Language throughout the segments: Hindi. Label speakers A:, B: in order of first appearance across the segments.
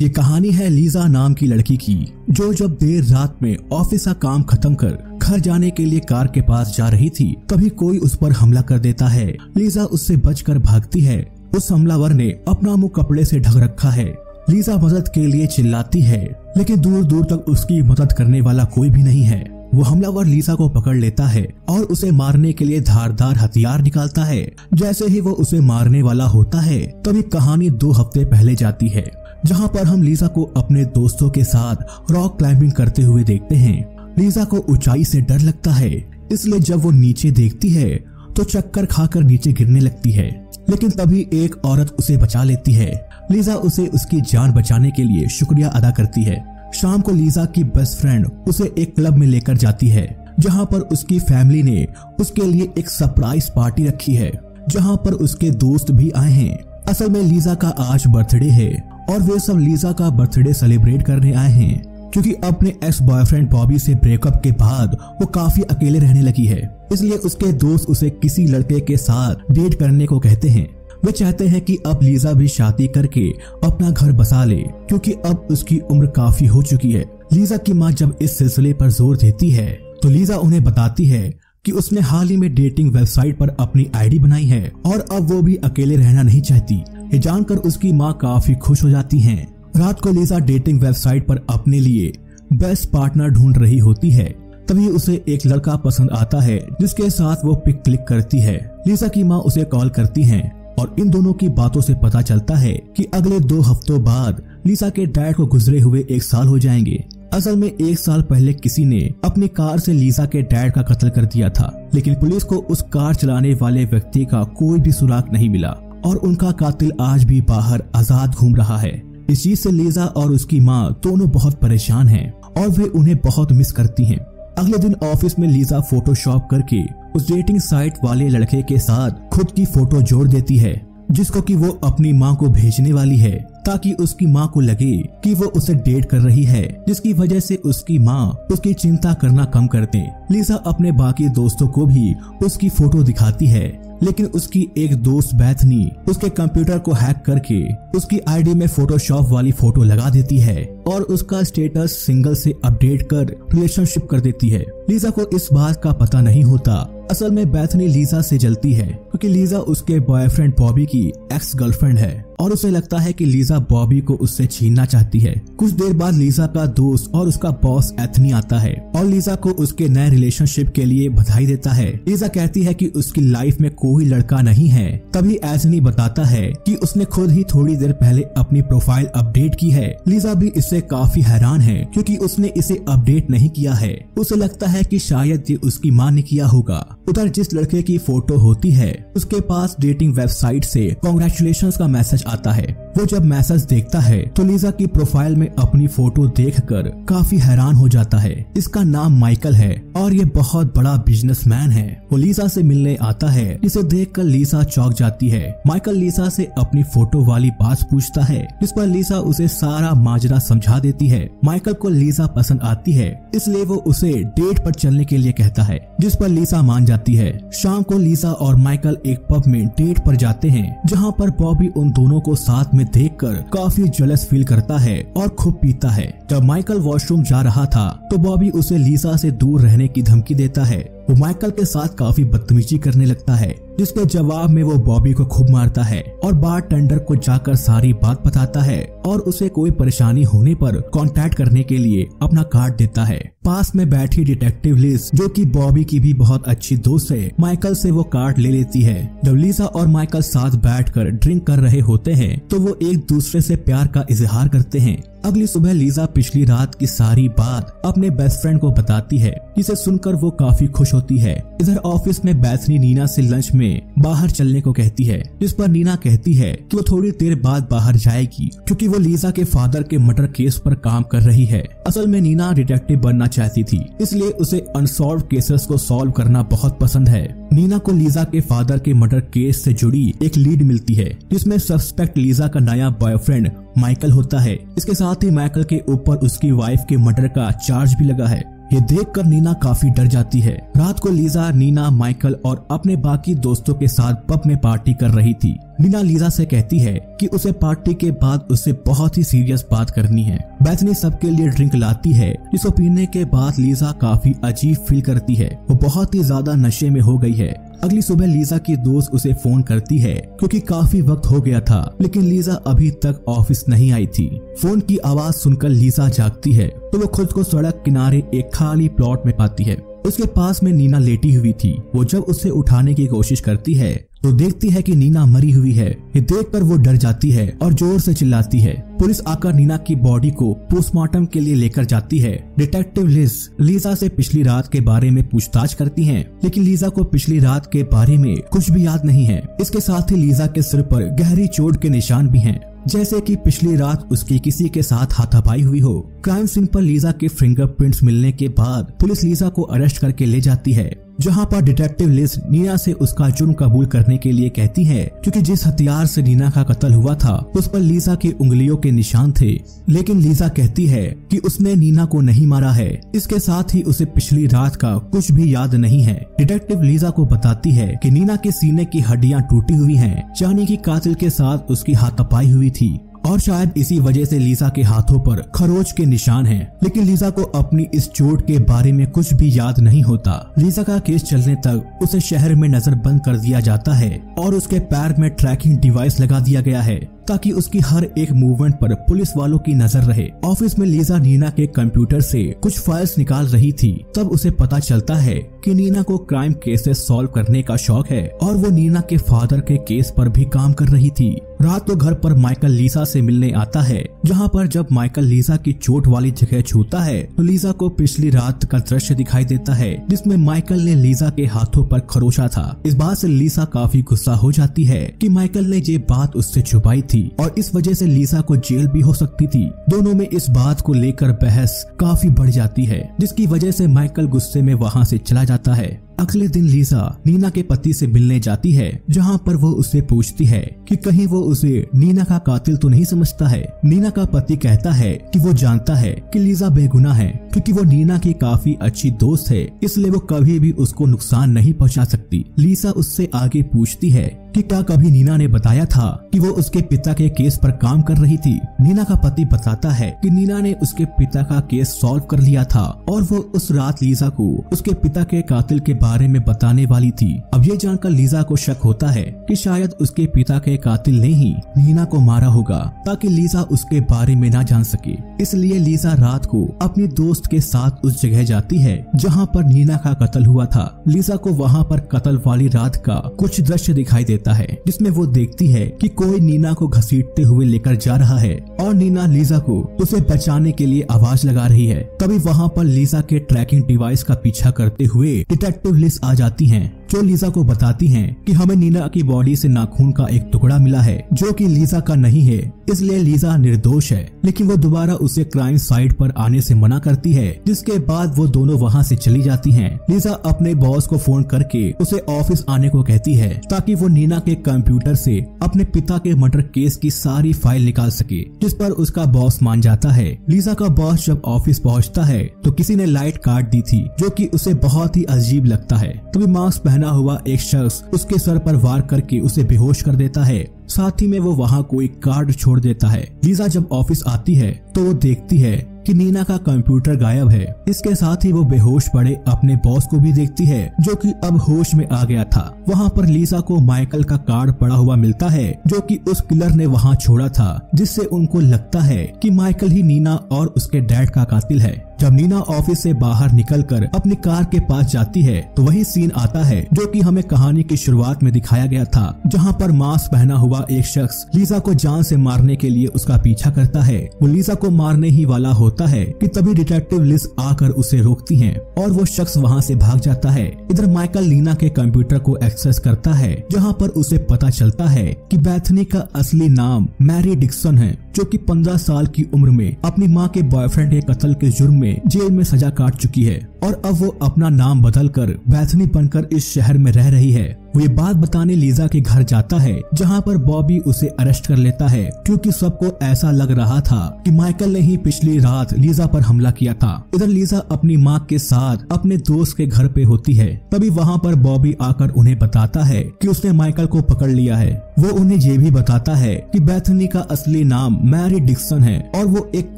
A: ये कहानी है लीजा नाम की लड़की की, जो जब देर रात में ऑफिस का काम खत्म कर घर जाने के लिए कार के पास जा रही थी, तभी कोई उस पर हमला कर देता है। लीजा उससे बचकर भागती है। उस हमलावर ने अपना मुंह कपड़े से ढक रखा है। लीजा मदद के लिए चिल्लाती है, लेकिन दूर दूर तक उसकी मदद करने वाला कोई भी नहीं है। वो हमलावर लीजा को पकड़ लेता है और उसे मारने के लिए धारदार हथियार निकालता है। जैसे ही वो उसे मारने वाला होता है, तभी कहानी 2 हफ्ते पहले जाती है, जहाँ पर हम लीजा को अपने दोस्तों के साथ रॉक क्लाइंबिंग करते हुए देखते हैं। लीजा को ऊंचाई से डर लगता है, इसलिए जब वो नीचे देखती है तो चक्कर खाकर नीचे गिरने लगती है। लेकिन तभी एक औरत उसे बचा लेती है। लीजा उसे उसकी जान बचाने के लिए शुक्रिया अदा करती है। शाम को लीजा की बेस्ट फ्रेंड उसे एक क्लब में लेकर जाती है, जहां पर उसकी फैमिली ने उसके लिए एक सरप्राइज पार्टी रखी है, जहां पर उसके दोस्त भी आए हैं। असल में लीजा का आज बर्थडे है और वे सब लीजा का बर्थडे सेलिब्रेट करने आए हैं, क्योंकि अपने एक्स बॉयफ्रेंड बॉबी से ब्रेकअप के बाद वो काफी अकेले रहने लगी है। इसलिए उसके दोस्त उसे किसी लड़के के साथ डेट करने को कहते हैं। वे चाहते हैं कि अब लीजा भी शादी करके अपना घर बसा ले, क्योंकि अब उसकी उम्र काफी हो चुकी है। लीजा की माँ जब इस सिलसिले पर जोर देती है तो लीजा उन्हें बताती है कि उसने हाल ही में डेटिंग वेबसाइट पर अपनी आईडी बनाई है और अब वो भी अकेले रहना नहीं चाहती। ये जानकर उसकी माँ काफी खुश हो जाती हैं। रात को लीजा डेटिंग वेबसाइट पर अपने लिए बेस्ट पार्टनर ढूंढ रही होती है। तभी उसे एक लड़का पसंद आता है, जिसके साथ वो पिक क्लिक करती है। लीजा की माँ उसे कॉल करती है और इन दोनों की बातों से पता चलता है कि अगले 2 हफ्तों बाद लीजा के डैड को गुजरे हुए 1 साल हो जाएंगे। असल में 1 साल पहले किसी ने अपनी कार से लीजा के डैड का कत्ल कर दिया था, लेकिन पुलिस को उस कार चलाने वाले व्यक्ति का कोई भी सुराग नहीं मिला और उनका कातिल आज भी बाहर आजाद घूम रहा है। इस चीज से लीजा और उसकी माँ दोनों बहुत परेशान हैं और वे उन्हें बहुत मिस करती हैं। अगले दिन ऑफिस में लीजा फोटोशॉप करके उस डेटिंग साइट वाले लड़के के साथ खुद की फोटो जोड़ देती है, जिसको कि वो अपनी माँ को भेजने वाली है, ताकि उसकी माँ को लगे कि वो उसे डेट कर रही है, जिसकी वजह से उसकी माँ उसकी चिंता करना कम कर दे। लीजा अपने बाकी दोस्तों को भी उसकी फोटो दिखाती है, लेकिन उसकी एक दोस्त बैथनी उसके कंप्यूटर को हैक करके उसकी आईडी में फोटोशॉप वाली फोटो लगा देती है और उसका स्टेटस सिंगल से अपडेट कर रिलेशनशिप कर देती है। लीजा को इस बात का पता नहीं होता। असल में बैथनी लीजा से जलती है, क्योंकि लीजा उसके बॉयफ्रेंड बॉबी की एक्स गर्लफ्रेंड है और उसे लगता है कि लीजा बॉबी को उससे छीनना चाहती है। कुछ देर बाद लीजा का दोस्त और उसका बॉस एथनी आता है और लीजा को उसके नए रिलेशनशिप के लिए बधाई देता है। लीजा कहती है कि उसकी लाइफ में कोई लड़का नहीं है। तभी एथनी बताता है कि उसने खुद ही थोड़ी देर पहले अपनी प्रोफाइल अपडेट की है। लीजा भी इससे काफी हैरान है, क्योंकि उसने इसे अपडेट नहीं किया है। उसे लगता है कि शायद ये उसकी माँ ने किया होगा। उधर जिस लड़के की फोटो होती है, उसके पास डेटिंग वेबसाइट से कांग्रेचुलेशंस का मैसेज आता है। वो जब मैसेज देखता है तो लीजा की प्रोफाइल में अपनी फोटो देखकर काफी हैरान हो जाता है। इसका नाम माइकल है और ये बहुत बड़ा बिजनेसमैन है। वो लीजा से मिलने आता है, जिसे देखकर लीजा चौंक जाती है। माइकल लीजा से अपनी फोटो वाली बात पूछता है, जिस पर लीजा उसे सारा माजरा समझा देती है। माइकल को लीजा पसंद आती है, इसलिए वो उसे डेट पर चलने के लिए कहता है, जिस पर लीजा मान जाती है। शाम को लीजा और माइकल एक पब में डेट पर जाते हैं, जहाँ पर बॉबी उन दोनों को साथ में देखकर काफी जेलस फील करता है और खूब पीता है। जब माइकल वॉशरूम जा रहा था तो बॉबी उसे लीजा से दूर रहने की धमकी देता है। वो माइकल के साथ काफी बदतमीजी करने लगता है, जिसके जवाब में वो बॉबी को खूब मारता है और बार टेंडर को जाकर सारी बात बताता है और उसे कोई परेशानी होने पर कांटेक्ट करने के लिए अपना कार्ड देता है। पास में बैठी डिटेक्टिव लिज, जो कि बॉबी की भी बहुत अच्छी दोस्त है, माइकल से वो कार्ड ले लेती है। जब लीजा और माइकल साथ बैठकर ड्रिंक कर रहे होते हैं तो वो एक दूसरे से प्यार का इजहार करते हैं। अगली सुबह लीजा पिछली रात की सारी बात अपने बेस्ट फ्रेंड को बताती है, जिसे सुनकर वो काफी खुश होती है। इधर ऑफिस में बैथनी नीना से लंच में बाहर चलने को कहती है, जिस पर नीना कहती है कि वो थोड़ी देर बाद बाहर जाएगी, क्योंकि वो लीजा के फादर के मर्डर केस पर काम कर रही है। असल में नीना डिटेक्टिव बनना चाहती थी, इसलिए उसे अनसॉल्व केसेस को सॉल्व करना बहुत पसंद है। नीना को लीजा के फादर के मर्डर केस से जुड़ी एक लीड मिलती है, जिसमें सस्पेक्ट लीजा का नया बॉयफ्रेंड माइकल होता है। इसके साथ ही माइकल के ऊपर उसकी वाइफ के मर्डर का चार्ज भी लगा है। ये देखकर नीना काफी डर जाती है। रात को लीजा, नीना, माइकल और अपने बाकी दोस्तों के साथ पब में पार्टी कर रही थी। नीना लीजा से कहती है कि उसे पार्टी के बाद उससे बहुत ही सीरियस बात करनी है। बैथनी सबके लिए ड्रिंक लाती है, जिसको पीने के बाद लीजा काफी अजीब फील करती है। वो बहुत ही ज्यादा नशे में हो गई है। अगली सुबह लीजा की दोस्त उसे फोन करती है क्योंकि काफी वक्त हो गया था, लेकिन लीजा अभी तक ऑफिस नहीं आई थी। फोन की आवाज सुनकर लीजा जागती है तो वो खुद को सड़क किनारे एक खाली प्लॉट में पाती है। उसके पास में नीना लेटी हुई थी। वो जब उसे उठाने की कोशिश करती है तो देखती है कि नीना मरी हुई है। ये देखकर वो डर जाती है और जोर से चिल्लाती है। पुलिस आकर नीना की बॉडी को पोस्टमार्टम के लिए लेकर जाती है। डिटेक्टिव लिज लीजा से पिछली रात के बारे में पूछताछ करती हैं, लेकिन लीजा को पिछली रात के बारे में कुछ भी याद नहीं है। इसके साथ ही लीजा के सिर पर गहरी चोट के निशान भी हैं, जैसे कि पिछली रात उसकी किसी के साथ हाथापाई हुई हो। क्राइम सीन पर लीजा के फिंगरप्रिंट्स मिलने के बाद पुलिस लीजा को अरेस्ट करके ले जाती है, जहां पर डिटेक्टिव लिज नीना से उसका जुर्म कबूल करने के लिए कहती है, क्योंकि जिस हथियार से नीना का कत्ल हुआ था उस पर लीजा की उंगलियों के निशान थे। लेकिन लीजा कहती है कि उसने नीना को नहीं मारा है। इसके साथ ही उसे पिछली रात का कुछ भी याद नहीं है। डिटेक्टिव लीजा को बताती है कि नीना के सीने की हड्डियां टूटी हुई हैं, यानी कि कातिल के साथ उसकी हाथापाई हुई थी और शायद इसी वजह से लीजा के हाथों पर खरोच के निशान हैं। लेकिन लीजा को अपनी इस चोट के बारे में कुछ भी याद नहीं होता। लीजा का केस चलने तक उसे शहर में नजरबंद कर दिया जाता है और उसके पैर में ट्रैकिंग डिवाइस लगा दिया गया है, ताकि उसकी हर एक मूवमेंट पर पुलिस वालों की नजर रहे। ऑफिस में लीजा नीना के कंप्यूटर से कुछ फाइल्स निकाल रही थी, तब उसे पता चलता है कि नीना को क्राइम केसेस सॉल्व करने का शौक है और वो नीना के फादर के केस पर भी काम कर रही थी। रात को घर पर माइकल लीजा से मिलने आता है, जहां पर जब माइकल लीजा की चोट वाली जगह छूता है तो लीजा को पिछली रात का दृश्य दिखाई देता है, जिसमें माइकल ने लीजा के हाथों पर खरोचा था। इस बात से लीजा काफी गुस्सा हो जाती है कि माइकल ने ये बात उससे छुपाई थी और इस वजह से लीजा को जेल भी हो सकती थी। दोनों में इस बात को लेकर बहस काफी बढ़ जाती है, जिसकी वजह से माइकल गुस्से में वहां से चला जाता है। अगले दिन लीजा नीना के पति से मिलने जाती है, जहां पर वो उससे पूछती है कि कहीं वो उसे नीना का कातिल तो नहीं समझता है। नीना का पति कहता है कि वो जानता है कि लीजा बेगुनाह है, क्योंकि वो नीना की काफी अच्छी दोस्त है, इसलिए वो कभी भी उसको नुकसान नहीं पहुंचा सकती। लीजा उससे आगे पूछती है कि क्या कभी नीना ने बताया था कि वो उसके पिता के केस पर काम कर रही थी। नीना का पति बताता है कि नीना ने उसके पिता का केस सॉल्व कर लिया था और वो उस रात लीजा को उसके पिता के कातिल के बारे में बताने वाली थी। अब ये जानकर लीजा को शक होता है कि शायद उसके पिता के कातिल ने ही नीना को मारा होगा, ताकि लीजा उसके बारे में ना जान सके। इसलिए लीजा रात को अपनी दोस्त के साथ उस जगह जाती है जहाँ पर नीना का कत्ल हुआ था। लीजा को वहाँ पर कत्ल वाली रात का कुछ दृश्य दिखाई देता है, जिसमें वो देखती है कि कोई नीना को घसीटते हुए लेकर जा रहा है और नीना लीजा को उसे बचाने के लिए आवाज लगा रही है। तभी वहाँ पर लीजा के ट्रैकिंग डिवाइस का पीछा करते हुए डिटेक्टिव लिज आ जाती हैं, जो लीजा को बताती हैं कि हमें नीना की बॉडी से नाखून का एक टुकड़ा मिला है, जो कि लीजा का नहीं है, इसलिए लीजा निर्दोष है। लेकिन वो दोबारा उसे क्राइम साइट पर आने से मना करती है, जिसके बाद वो दोनों वहाँ से चली जाती हैं। लीजा अपने बॉस को फोन करके उसे ऑफिस आने को कहती है, ताकि वो नीना के कंप्यूटर से अपने पिता के मर्डर केस की सारी फाइल निकाल सके, जिस पर उसका बॉस मान जाता है। लीजा का बॉस जब ऑफिस पहुँचता है तो किसी ने लाइट काट दी थी, जो कि उसे बहुत ही अजीब लगता है। तभी मास्क पहना हुआ एक शख्स उसके सर पर वार करके उसे बेहोश कर देता है। साथ ही में वो वहाँ कोई कार्ड छोड़ देता है। लीजा जब ऑफिस आती है तो वो देखती है कि नीना का कंप्यूटर गायब है। इसके साथ ही वो बेहोश पड़े अपने बॉस को भी देखती है, जो कि अब होश में आ गया था। वहाँ पर लीजा को माइकल का कार्ड पड़ा हुआ मिलता है, जो कि उस किलर ने वहाँ छोड़ा था, जिससे उनको लगता है कि माइकल ही नीना और उसके डैड का कातिल है। जब नीना ऑफिस से बाहर निकलकर अपनी कार के पास जाती है तो वही सीन आता है जो कि हमें कहानी की शुरुआत में दिखाया गया था, जहाँ पर मास्क पहना हुआ एक शख्स लीजा को जान से मारने के लिए उसका पीछा करता है। वो लीजा को मारने ही वाला होता है कि तभी डिटेक्टिव लिज आकर उसे रोकती हैं और वो शख्स वहाँ से भाग जाता है। इधर माइकल नीना के कंप्यूटर को एक्सेस करता है, जहाँ पर उसे पता चलता है कि बैथनी का असली नाम मैरी डिक्सन है, जो कि 15 साल की उम्र में अपनी माँ के बॉयफ्रेंड के कत्ल के जुर्म में जेल में सजा काट चुकी है। और अब वो अपना नाम बदलकर बेथनी बनकर इस शहर में रह रही है। वो ये बात बताने लीजा के घर जाता है, जहाँ पर बॉबी उसे अरेस्ट कर लेता है, क्योंकि सबको ऐसा लग रहा था कि माइकल ने ही पिछली रात लीजा पर हमला किया था। इधर लीजा अपनी माँ के साथ अपने दोस्त के घर पे होती है। तभी वहाँ पर बॉबी आकर उन्हें बताता है कि उसने माइकल को पकड़ लिया है। वो उन्हें ये भी बताता है कि बेथनी का असली नाम मैरी डिक्सन है और वो एक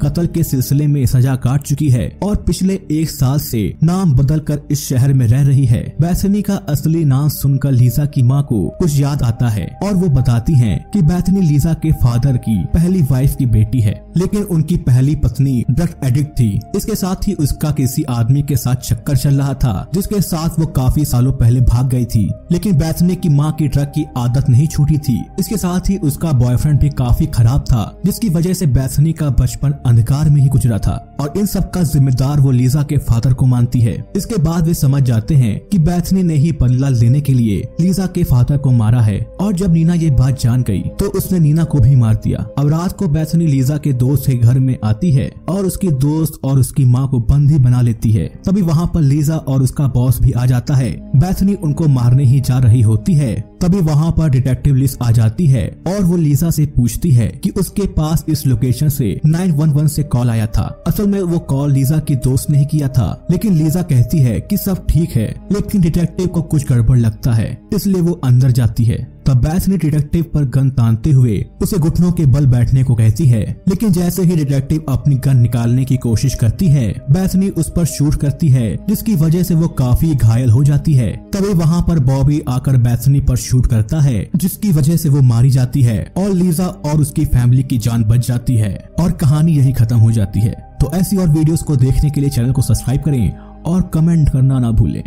A: कत्ल के सिलसिले में सजा काट चुकी है और पिछले 1 साल से नाम बदलकर इस शहर में रह रही है। बेथनी का असली नाम सुनकर लीजा की माँ को कुछ याद आता है और वो बताती हैं कि बेथनी लीजा के फादर की पहली वाइफ की बेटी है, लेकिन उनकी पहली पत्नी ड्रग एडिक्ट थी। इसके साथ ही उसका किसी आदमी के साथ चक्कर चल रहा था, जिसके साथ वो काफी सालों पहले भाग गई थी। लेकिन बेथनी की माँ की ड्रग की आदत नहीं छूटी थी। इसके साथ ही उसका बॉयफ्रेंड भी काफी खराब था, जिसकी वजह से बेथनी का बचपन अंधकार में ही गुजरा था और इन सब का जिम्मेदार वो लीजा के फादर को मानती है। इसके बाद वे समझ जाते हैं कि बेथनी ने ही बदला लेने के लिए लीजा के फादर को मारा है और जब नीना ये बात जान गई तो उसने नीना को भी मार दिया। अब रात को बेथनी लीजा के दोस्त के घर में आती है और उसकी दोस्त और उसकी माँ को बंदी बना लेती है। तभी वहाँ पर लीजा और उसका बॉस भी आ जाता है। बेथनी उनको मारने ही जा रही होती है। तभी वहाँ पर डिटेक्टिव लिस आ जाती है और वो लीजा से पूछती है कि उसके पास इस लोकेशन से 911 से कॉल आया था। असल में वो कॉल लीजा की दोस्त ने ही किया था, लेकिन लीजा कहती है कि सब ठीक है, लेकिन डिटेक्टिव को कुछ गड़बड़ लगता है, इसलिए वो अंदर जाती है। तब बेथनी डिटेक्टिव पर गन तानते हुए उसे घुटनों के बल बैठने को कहती है, लेकिन जैसे ही डिटेक्टिव अपनी गन निकालने की कोशिश करती है, बेथनी उस पर शूट करती है, जिसकी वजह से वो काफी घायल हो जाती है। तभी वहाँ पर बॉबी आकर बेथनी पर शूट करता है, जिसकी वजह से वो मारी जाती है और लीजा और उसकी फैमिली की जान बच जाती है और कहानी यही खत्म हो जाती है। तो ऐसी और वीडियोस को देखने के लिए चैनल को सब्सक्राइब करें और कमेंट करना ना भूलें।